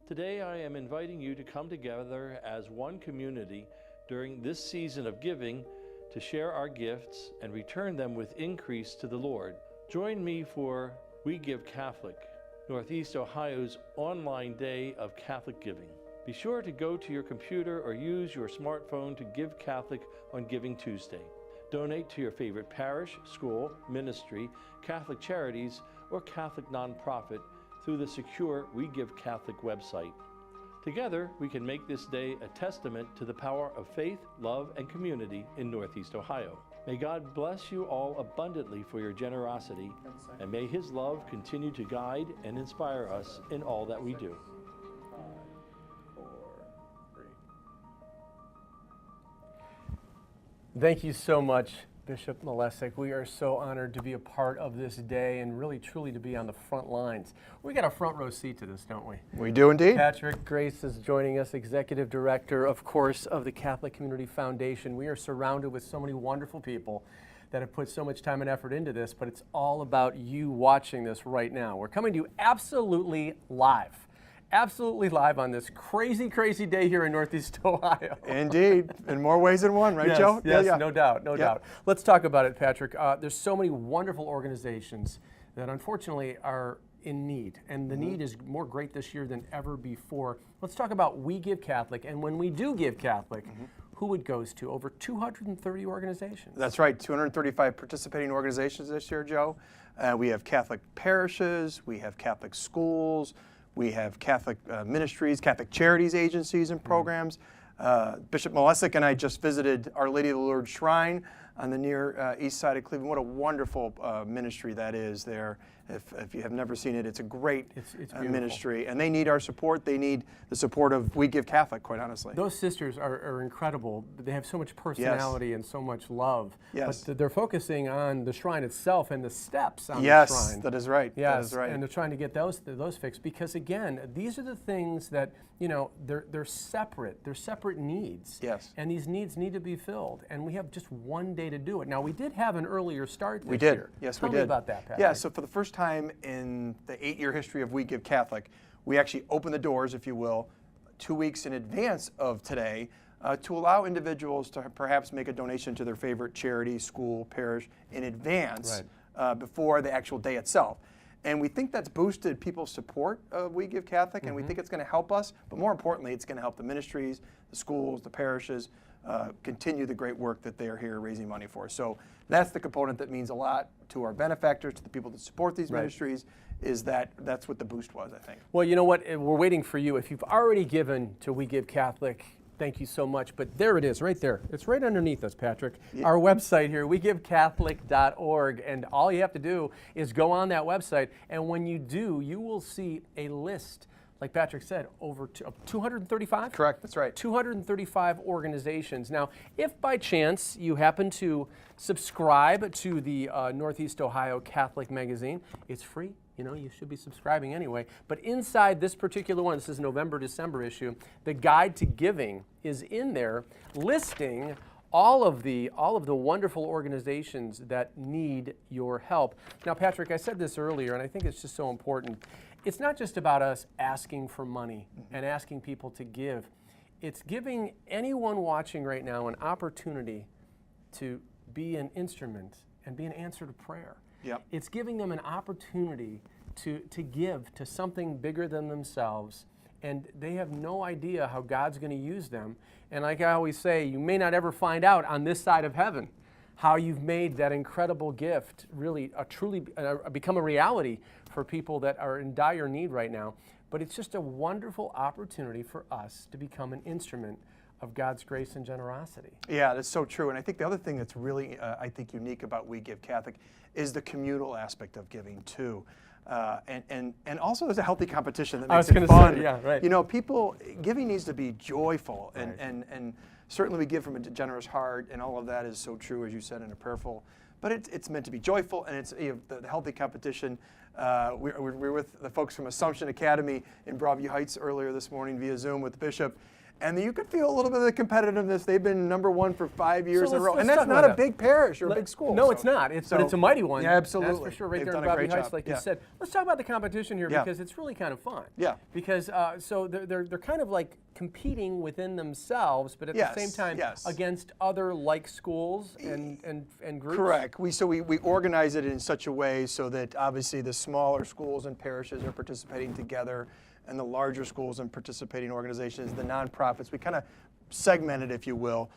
Today I am inviting you to come together as one community during this season of giving to share our gifts and return them with increase to the Lord. Join me for We Give Catholic, Northeast Ohio's online day of Catholic giving. Be sure to go to your computer or use your smartphone to give Catholic on Giving Tuesday. Donate to your favorite parish, school, ministry, Catholic charities, or Catholic nonprofit through the secure We Give Catholic website. Together, we can make this day a testament to the power of faith, love, and community in Northeast Ohio. May God bless you all abundantly for your generosity, and may His love continue to guide and inspire us in all that we do. 5, 4, 3. Thank you so much, Bishop Malesic. We are so honored to be a part of this day and really truly to be on the front lines. We got a front row seat to this, don't we? We do indeed. Patrick Grace is joining us, Executive Director, of course, of the Catholic Community Foundation. We are surrounded with so many wonderful people that have put so much time and effort into this, but it's all about you watching this right now. We're coming to you absolutely live on this crazy, crazy day here in Northeast Ohio. Indeed, in more ways than one, right, Yes, Joe? yes, Yeah. no doubt, no doubt. Let's talk about it, Patrick. There's so many wonderful organizations that unfortunately are in need, and the need is more great this year than ever before. Let's talk about We Give Catholic, and when we do give Catholic, who it goes to? Over 230 organizations. That's right, 235 participating organizations this year, Joe. We have Catholic parishes, we have Catholic schools, we have Catholic ministries, Catholic charities, agencies, and programs. Bishop Malesic and I just visited Our Lady of the Lourdes Shrine on the near east side of Cleveland. What a wonderful ministry that is there. If you have never seen it, it's a great ministry. And they need our support. They need the support of We Give Catholic, quite honestly. Those sisters are incredible. They have so much personality and so much love. Yes. But they're focusing on the shrine itself and the steps on the Yes, shrine. that is right. Yes, that is right. and they're trying to get those fixed because, again, these are the things that, you know, they're separate. They're separate needs. Yes. And these needs need to be filled. And we have just one day to do it. Now, we did have an earlier start this year. We did. Yes, we did. Tell me about that, Patrick. Yeah, so for the first time in the 8-year history of We Give Catholic, we actually opened the doors, if you will, 2 weeks in advance of today to allow individuals to perhaps make a donation to their favorite charity, school, parish in advance before the actual day itself. And we think that's boosted people's support of We Give Catholic, and we think it's going to help us, but more importantly, it's going to help the ministries, the schools, the parishes continue the great work that they are here raising money for. So that's the component that means a lot to our benefactors, to the people that support these ministries, is that's what the boost was, I think. Well, you know what? We're waiting for you. If you've already given to We Give Catholic, thank you so much. But there it is, right there. It's right underneath us, Patrick. Our website here, wegivecatholic.org. And all you have to do is go on that website. And when you do, you will see a list, like Patrick said, over 235? Correct, that's right. 235 organizations. Now, if by chance you happen to subscribe to the Northeast Ohio Catholic magazine, it's free. You know, you should be subscribing anyway. But inside this particular one, this is November-December issue, the Guide to Giving is in there listing all of the wonderful organizations that need your help. Now, Patrick, I said this earlier, and I think it's just so important. It's not just about us asking for money and asking people to give. It's giving anyone watching right now an opportunity to be an instrument and be an answer to prayer. Yep. It's giving them an opportunity to give to something bigger than themselves, and they have no idea how God's going to use them. And like I always say, you may not ever find out on this side of heaven how you've made that incredible gift really truly become a reality for people that are in dire need right now. But it's just a wonderful opportunity for us to become an instrument of God's grace and generosity. Yeah, that's so true. And I think the other thing that's really, I think, unique about We Give Catholic is the communal aspect of giving too. And also there's a healthy competition that makes it fun. Say, yeah, right. You know, giving needs to be joyful, and certainly we give from a generous heart, and all of that is so true, as you said, in a prayerful. But it's meant to be joyful, and it's the healthy competition. We're with the folks from Assumption Academy in Broadview Heights earlier this morning via Zoom with the bishop. And you could feel a little bit of the competitiveness. They've been #1 for 5 years in a row. let's And that's talk not about a that. big parish or a big school. No, so- it's not. But so- it's a mighty one. Yeah, absolutely. That's for sure. Right They've there in done a Bobby great Heights, job. like Yeah. you said. Let's talk about the competition here Yeah. because it's really kind of fun. Yeah. Because so they're kind of like competing within themselves, but at Yes, the same time yes. against other like schools and groups. Correct. We organize it in such a way so that obviously the smaller schools and parishes are participating together, and the larger schools and participating organizations, the nonprofits, we kind of segment it, if you will,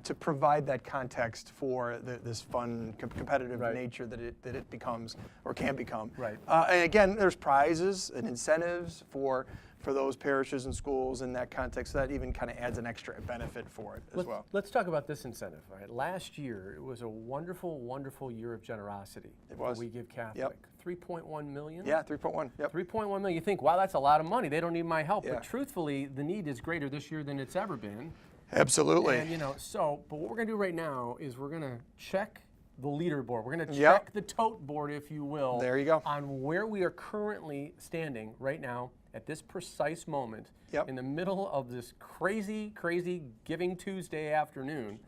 to provide that context for this fun, competitive Right. nature that it becomes or can become. Right. And again, there's prizes and incentives for those parishes and schools in that context. So that even kind of adds an extra benefit for it as well. Let's talk about this incentive. All right. Last year, it was a wonderful, wonderful year of generosity. It was. We Give Catholic. Yep. 3.1 million? Yeah, 3.1. Yep. 3.1 million. You think, wow, that's a lot of money. They don't need my help. Yeah. But truthfully, the need is greater this year than it's ever been. Absolutely. And, but what we're going to do right now is we're going to check the leaderboard. We're going to Yep. check the tote board, if you will. There you go. On where we are currently standing right now at this precise moment Yep. in the middle of this crazy, crazy Giving Tuesday afternoon.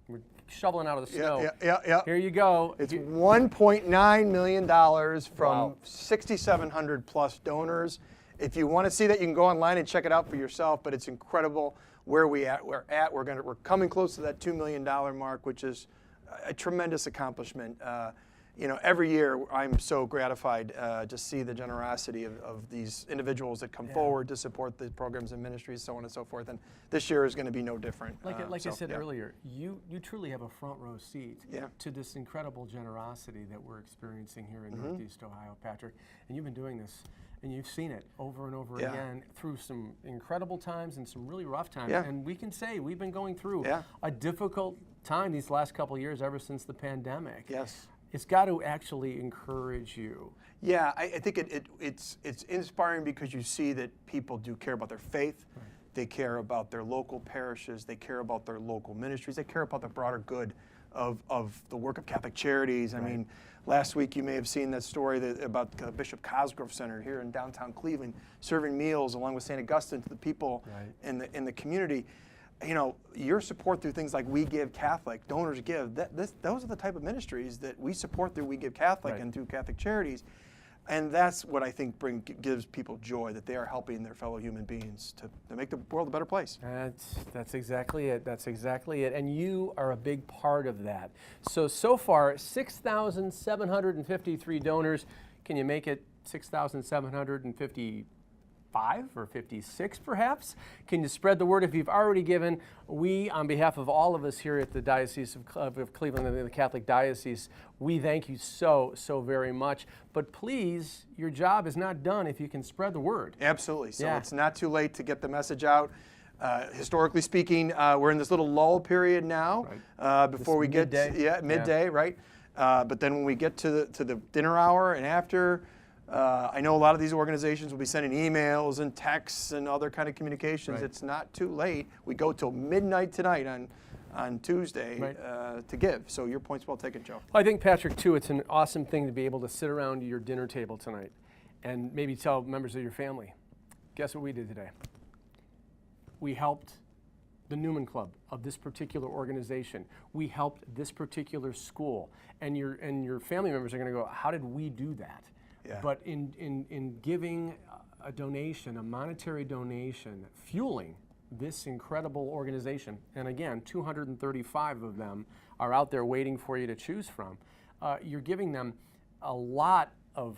We're shoveling out of the snow. Yeah. Here you go. It's $1.9 million from Wow. 6,700 plus donors. If you want to see that, you can go online and check it out for yourself. But it's incredible where we're at. We're coming close to that $2 million mark, which is a tremendous accomplishment. Every year I'm so gratified to see the generosity of these individuals that come forward to support the programs and ministries, so on and so forth. And this year is going to be no different. Like I said yeah. earlier, you truly have a front row seat Yeah. to this incredible generosity that we're experiencing here in Mm-hmm. Northeast Ohio, Patrick. And you've been doing this, and you've seen it over and over Yeah. again through some incredible times and some really rough times. Yeah. And we can say we've been going through Yeah. a difficult time these last couple of years ever since the pandemic. Yes. It's got to actually encourage you. Yeah, I think it's inspiring because you see that people do care about their faith. Right. They care about their local parishes. They care about their local ministries. They care about the broader good of the work of Catholic Charities. I mean, last week you may have seen that story about Bishop Cosgrove Center here in downtown Cleveland, serving meals along with St. Augustine to the people in the community. Your support through things like We Give Catholic, Donors Give, those are the type of ministries that we support through We Give Catholic and through Catholic Charities. And that's what I think gives people joy, that they are helping their fellow human beings to make the world a better place. That's exactly it. That's exactly it. And you are a big part of that. So far, 6,753 donors. Can you make it 6,755 or 56 perhaps? Can you spread the word if you've already given? We, on behalf of all of us here at the Diocese of Cleveland and the Catholic Diocese, we thank you so very much. But please, your job is not done if you can spread the word. Absolutely. So it's not too late to get the message out. Historically speaking, we're in this little lull period now before we get midday, right? But then when we get to the dinner hour and after, I know a lot of these organizations will be sending emails and texts and other kind of communications. It's not too late. We go till midnight tonight on Tuesday to give. So your point's well taken, Joe. I think, Patrick, too, it's an awesome thing to be able to sit around your dinner table tonight and maybe tell members of your family, guess what we did today? We helped the Newman Club of this particular organization. We helped this particular school. And your family members are going to go, how did we do that? Yeah. But in giving a donation, a monetary donation, fueling this incredible organization, and again, 235 of them are out there waiting for you to choose from, you're giving them a lot of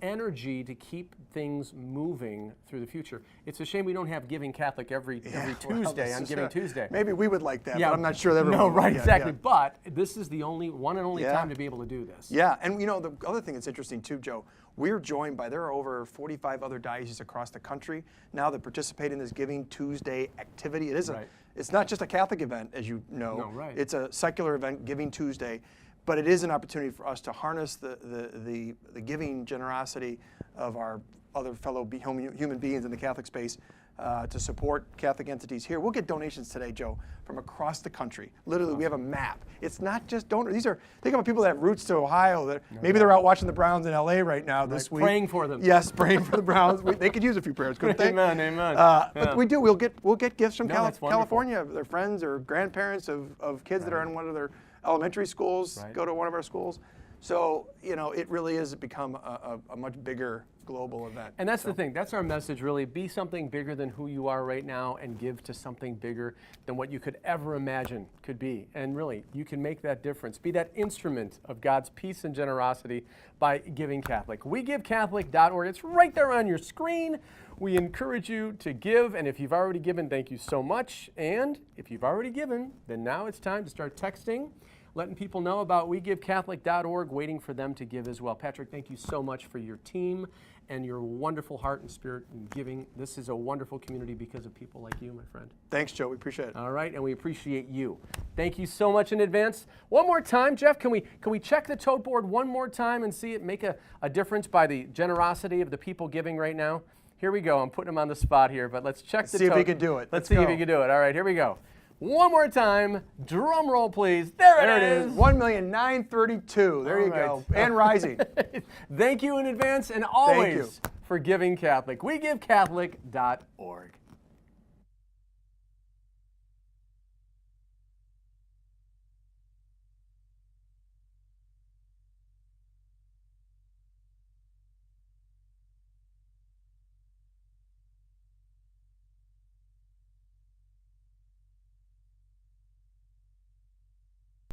energy to keep things moving through the future. It's a shame we don't have Giving Catholic every Tuesday on Giving Tuesday. Maybe we would like that, but I'm not sure that everyone No, right, would. exactly. But this is the one and only time to be able to do this. Yeah, and the other thing that's interesting too, Joe, we're joined by, there are over 45 other dioceses across the country now that participate in this Giving Tuesday activity. It is it's not just a Catholic event, as you know. No, right. It's a secular event, Giving Tuesday. But it is an opportunity for us to harness the giving generosity of our other fellow human beings in the Catholic space to support Catholic entities here. We'll get donations today, Joe, from across the country. Literally, we have a map. It's not just donors. Think about people that have roots to Ohio. Maybe they're out watching the Browns in LA right now this week. Praying for them. Yes, praying for the Browns. They could use a few prayers, couldn't they? Amen, amen. But we do. We'll get gifts from that's wonderful. California, their friends or grandparents of kids that are in one of their elementary schools, go to one of our schools. So, it really is become a much bigger global event. And that's the thing. That's our message, really. Be something bigger than who you are right now and give to something bigger than what you could ever imagine could be. And really, you can make that difference. Be that instrument of God's peace and generosity by giving Catholic. weGiveCatholic.org. It's right there on your screen. We encourage you to give. And if you've already given, thank you so much. And if you've already given, then now it's time to start texting, letting people know about weGiveCatholic.org, waiting for them to give as well. Patrick, thank you so much for your team and your wonderful heart and spirit in giving. This is a wonderful community because of people like you, my friend. Thanks, Joe. We appreciate it. All right, and we appreciate you. Thank you so much in advance. One more time, Jeff, can we check the tote board one more time and see it make a difference by the generosity of the people giving right now? Here we go. I'm putting them on the spot here, but let's check the tote. See if we can do it. Let's see if we can do it. All right, here we go. One more time. Drum roll, please. There it is. 1,932,000. There you go. And rising. Thank you in advance and always for giving Catholic. weGiveCatholic.org.